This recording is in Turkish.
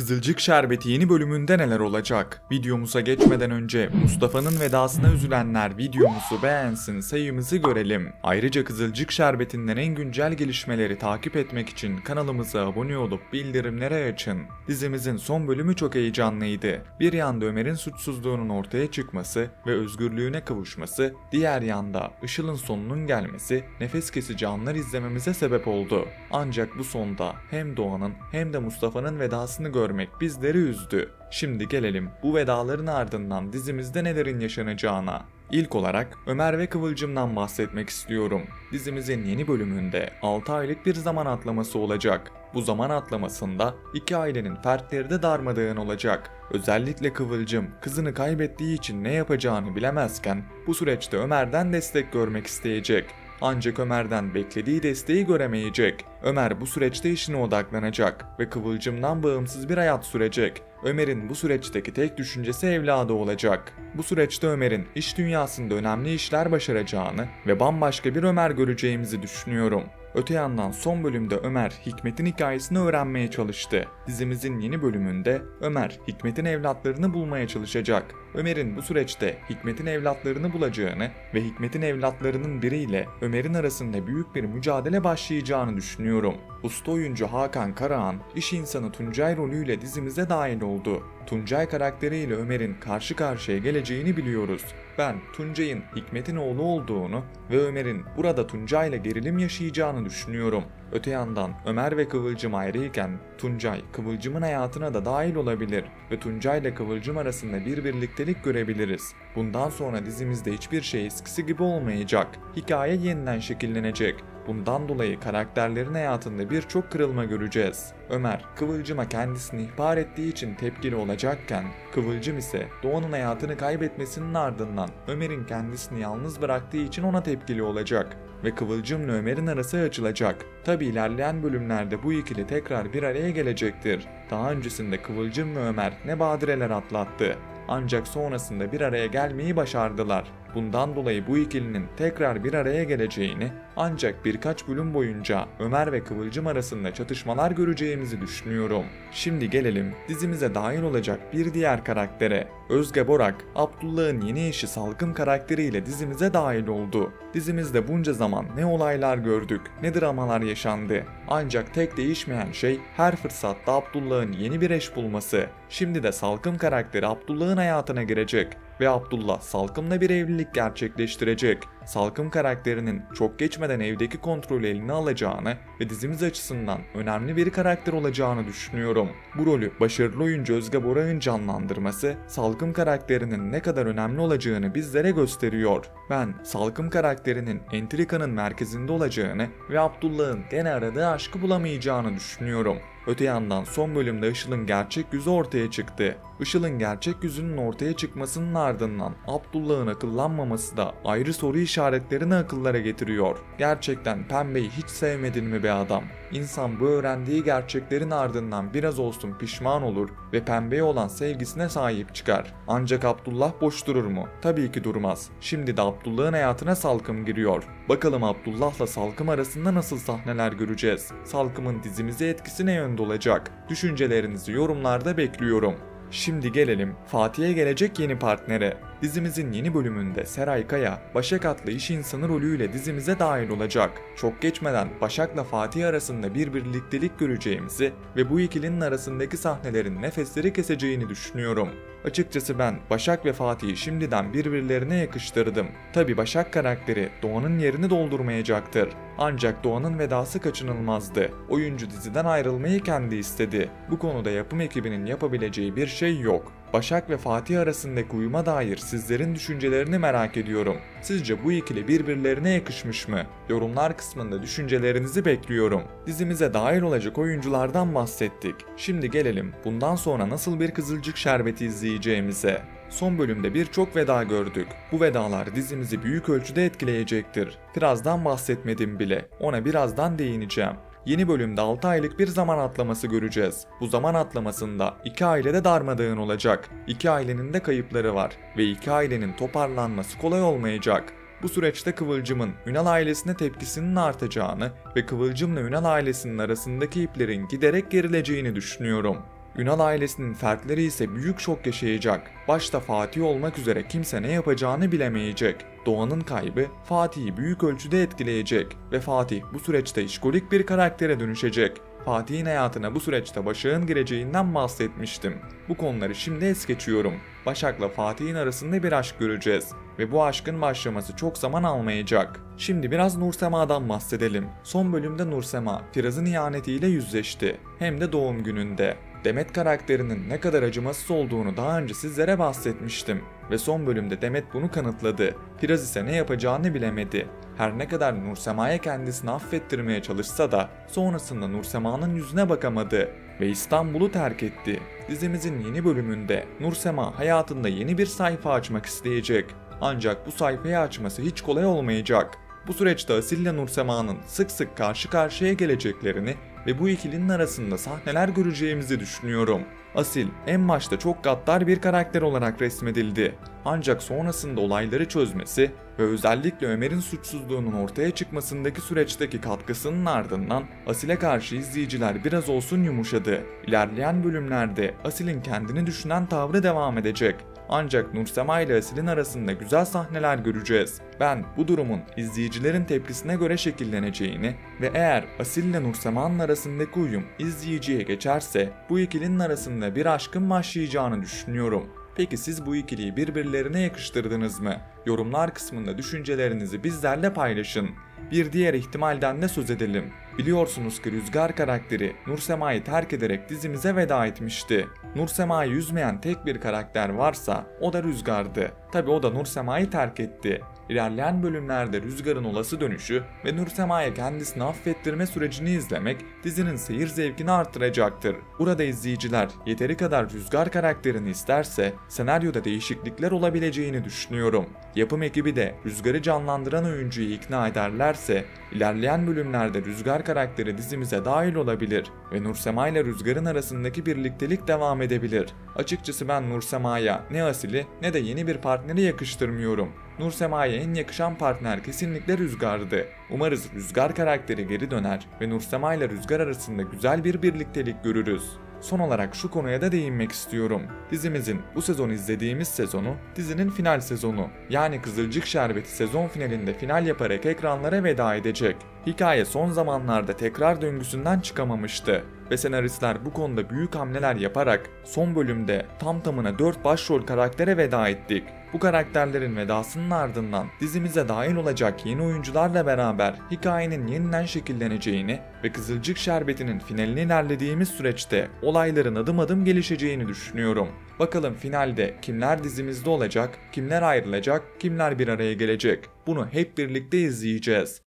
Kızılcık Şerbeti yeni bölümünde neler olacak? Videomuza geçmeden önce Mustafa'nın vedasına üzülenler videomuzu beğensin, sayımızı görelim. Ayrıca Kızılcık Şerbeti'nden en güncel gelişmeleri takip etmek için kanalımıza abone olup bildirimleri açın. Dizimizin son bölümü çok heyecanlıydı. Bir yanda Ömer'in suçsuzluğunun ortaya çıkması ve özgürlüğüne kavuşması, diğer yanda Işıl'ın sonunun gelmesi nefes kesici anlar izlememize sebep oldu. Ancak bu sonda hem Doğan'ın hem de Mustafa'nın vedasını görmek bizleri üzdü. Şimdi gelelim bu vedaların ardından dizimizde nelerin yaşanacağına. İlk olarak Ömer ve Kıvılcım'dan bahsetmek istiyorum. Dizimizin yeni bölümünde 6 aylık bir zaman atlaması olacak. Bu zaman atlamasında iki ailenin fertleri de darmadağın olacak. Özellikle Kıvılcım kızını kaybettiği için ne yapacağını bilemezken bu süreçte Ömer'den destek görmek isteyecek. Ancak Ömer'den beklediği desteği göremeyecek. Ömer bu süreçte işine odaklanacak ve Kıvılcım'dan bağımsız bir hayat sürecek. Ömer'in bu süreçteki tek düşüncesi evladı olacak. Bu süreçte Ömer'in iş dünyasında önemli işler başaracağını ve bambaşka bir Ömer göreceğimizi düşünüyorum. Öte yandan son bölümde Ömer Hikmet'in hikayesini öğrenmeye çalıştı. Dizimizin yeni bölümünde Ömer Hikmet'in evlatlarını bulmaya çalışacak. Ömer'in bu süreçte Hikmet'in evlatlarını bulacağını ve Hikmet'in evlatlarının biriyle Ömer'in arasında büyük bir mücadele başlayacağını düşünüyorum. Usta oyuncu Hakan Karahan, iş insanı Tuncay rolüyle dizimize dahil oldu. Tuncay karakteriyle Ömer'in karşı karşıya geleceğini biliyoruz. Ben Tuncay'ın Hikmet'in oğlu olduğunu ve Ömer'in burada Tuncay'la gerilim yaşayacağını düşünüyorum. Öte yandan Ömer ve Kıvılcım ayrıyken Tuncay Kıvılcım'ın hayatına da dahil olabilir ve Tuncay ile Kıvılcım arasında bir birliktelik görebiliriz. Bundan sonra dizimizde hiçbir şey eskisi gibi olmayacak. Hikaye yeniden şekillenecek. Bundan dolayı karakterlerin hayatında birçok kırılma göreceğiz. Ömer, Kıvılcım'a kendisini ihbar ettiği için tepkili olacakken, Kıvılcım ise Doğan'ın hayatını kaybetmesinin ardından Ömer'in kendisini yalnız bıraktığı için ona tepkili olacak ve Kıvılcım'la Ömer'in arası açılacak. Tabi ilerleyen bölümlerde bu ikili tekrar bir araya gelecektir. Daha öncesinde Kıvılcım ve Ömer ne badireler atlattı. Ancak sonrasında bir araya gelmeyi başardılar. Bundan dolayı bu ikilinin tekrar bir araya geleceğini, ancak birkaç bölüm boyunca Ömer ve Kıvılcım arasında çatışmalar göreceğimizi düşünüyorum. Şimdi gelelim dizimize dahil olacak bir diğer karaktere. Özge Borak, Abdullah'ın yeni eşi Salkım karakteriyle dizimize dahil oldu. Dizimizde bunca zaman ne olaylar gördük, ne dramalar yaşandı. Ancak tek değişmeyen şey her fırsatta Abdullah'ın yeni bir eş bulması. Şimdi de Salkım karakteri Abdullah'ın hayatına girecek ve Abdullah Salkım'la bir evlilik gerçekleştirecek. Salkım karakterinin çok geçmeden evdeki kontrolü eline alacağını ve dizimiz açısından önemli bir karakter olacağını düşünüyorum. Bu rolü başarılı oyuncu Özge Borak'ın canlandırması Salkım karakterinin ne kadar önemli olacağını bizlere gösteriyor. Ben Salkım karakterinin entrikanın merkezinde olacağını ve Abdullah'ın gene aradığı aşkı bulamayacağını düşünüyorum. Öte yandan son bölümde Işıl'ın gerçek yüzü ortaya çıktı. Işıl'ın gerçek yüzünün ortaya çıkmasının ardından Abdullah'ın akıllanmaması da ayrı soru işaretlerini akıllara getiriyor. Gerçekten Pembe'yi hiç sevmedin mi be adam? İnsan bu öğrendiği gerçeklerin ardından biraz olsun pişman olur ve Pembe'ye olan sevgisine sahip çıkar. Ancak Abdullah boş durur mu? Tabii ki durmaz. Şimdi de Abdullah'ın hayatına Salkım giriyor. Bakalım Abdullah'la Salkım arasında nasıl sahneler göreceğiz? Salkım'ın dizimize etkisi ne yönde olacak? Düşüncelerinizi yorumlarda bekliyorum. Şimdi gelelim Fatih'e gelecek yeni partnere. Dizimizin yeni bölümünde Seray Kaya, Başak adlı iş insanı rolüyle dizimize dahil olacak. Çok geçmeden Başak'la Fatih arasında bir birliktelik göreceğimizi ve bu ikilinin arasındaki sahnelerin nefesleri keseceğini düşünüyorum. Açıkçası ben Başak ve Fatih'i şimdiden birbirlerine yakıştırdım. Tabi Başak karakteri Doğan'ın yerini doldurmayacaktır. Ancak Doğan'ın vedası kaçınılmazdı. Oyuncu diziden ayrılmayı kendi istedi. Bu konuda yapım ekibinin yapabileceği bir şey yok. Başak ve Fatih arasındaki uyuma dair sizlerin düşüncelerini merak ediyorum. Sizce bu ikili birbirlerine yakışmış mı? Yorumlar kısmında düşüncelerinizi bekliyorum. Dizimize dahil olacak oyunculardan bahsettik. Şimdi gelelim bundan sonra nasıl bir Kızılcık Şerbeti izleyeceğimize. Son bölümde birçok veda gördük. Bu vedalar dizimizi büyük ölçüde etkileyecektir. Birazdan bahsetmedim bile. Ona birazdan değineceğim. Yeni bölümde 6 aylık bir zaman atlaması göreceğiz. Bu zaman atlamasında iki aile de darmadağın olacak. İki ailenin de kayıpları var ve iki ailenin toparlanması kolay olmayacak. Bu süreçte Kıvılcım'ın Ünal ailesine tepkisinin artacağını ve Kıvılcım'la Ünal ailesinin arasındaki iplerin giderek gerileceğini düşünüyorum. Ünal ailesinin fertleri ise büyük şok yaşayacak. Başta Fatih olmak üzere kimse ne yapacağını bilemeyecek. Doğan'ın kaybı Fatih'i büyük ölçüde etkileyecek ve Fatih bu süreçte işkolik bir karaktere dönüşecek. Fatih'in hayatına bu süreçte Başak'ın gireceğinden bahsetmiştim. Bu konuları şimdi es geçiyorum. Başak'la Fatih'in arasında bir aşk göreceğiz ve bu aşkın başlaması çok zaman almayacak. Şimdi biraz Nursema'dan bahsedelim. Son bölümde Nursema, Firaz'ın ihanetiyle yüzleşti. Hem de doğum gününde. Demet karakterinin ne kadar acımasız olduğunu daha önce sizlere bahsetmiştim. Ve son bölümde Demet bunu kanıtladı. Firaz ise ne yapacağını bilemedi. Her ne kadar Nursema'ya kendisini affettirmeye çalışsa da sonrasında Nursema'nın yüzüne bakamadı ve İstanbul'u terk etti. Dizimizin yeni bölümünde Nursema hayatında yeni bir sayfa açmak isteyecek. Ancak bu sayfayı açması hiç kolay olmayacak. Bu süreçte Asil ile Nursema'nın sık sık karşı karşıya geleceklerini ve bu ikilinin arasında sahneler göreceğimizi düşünüyorum. Asil en başta çok gaddar bir karakter olarak resmedildi. Ancak sonrasında olayları çözmesi ve özellikle Ömer'in suçsuzluğunun ortaya çıkmasındaki süreçteki katkısının ardından Asil'e karşı izleyiciler biraz olsun yumuşadı. İlerleyen bölümlerde Asil'in kendini düşünen tavrı devam edecek. Ancak Nursema ile Asil'in arasında güzel sahneler göreceğiz. Ben bu durumun izleyicilerin tepkisine göre şekilleneceğini ve eğer Asil ile Nursema'nın arasındaki uyum izleyiciye geçerse bu ikilinin arasında bir aşkın başlayacağını düşünüyorum. Peki siz bu ikiliyi birbirlerine yakıştırdınız mı? Yorumlar kısmında düşüncelerinizi bizlerle paylaşın. Bir diğer ihtimalden de söz edelim. Biliyorsunuz ki Rüzgar karakteri Nursema'yı terk ederek dizimize veda etmişti. Nursema'yı üzmeyen tek bir karakter varsa o da Rüzgar'dı. Tabi o da Nursema'yı terk etti. İlerleyen bölümlerde Rüzgar'ın olası dönüşü ve Nursema'ya kendisini affettirme sürecini izlemek dizinin seyir zevkini artıracaktır. Burada izleyiciler yeteri kadar Rüzgar karakterini isterse senaryoda değişiklikler olabileceğini düşünüyorum. Yapım ekibi de Rüzgar'ı canlandıran oyuncuyu ikna ederlerse ilerleyen bölümlerde Rüzgar karakteri dizimize dahil olabilir ve Nursema ile Rüzgar'ın arasındaki birliktelik devam edebilir. Açıkçası ben Nursema'ya ne Asil'i ne de yeni bir partneri yakıştırmıyorum. Nursema'ya en yakışan partner kesinlikle Rüzgar'dı. Umarız Rüzgar karakteri geri döner ve Nursema ile Rüzgar arasında güzel bir birliktelik görürüz. Son olarak şu konuya da değinmek istiyorum. Dizimizin bu sezon izlediğimiz sezonu, dizinin final sezonu. Yani Kızılcık Şerbeti sezon finalinde final yaparak ekranlara veda edecek. Hikaye son zamanlarda tekrar döngüsünden çıkamamıştı ve senaristler bu konuda büyük hamleler yaparak son bölümde tam tamına 4 başrol karaktere veda ettik. Bu karakterlerin vedasının ardından dizimize dahil olacak yeni oyuncularla beraber hikayenin yeniden şekilleneceğini ve Kızılcık Şerbeti'nin finaline ilerlediğimiz süreçte olayların adım adım gelişeceğini düşünüyorum. Bakalım finalde kimler dizimizde olacak, kimler ayrılacak, kimler bir araya gelecek? Bunu hep birlikte izleyeceğiz.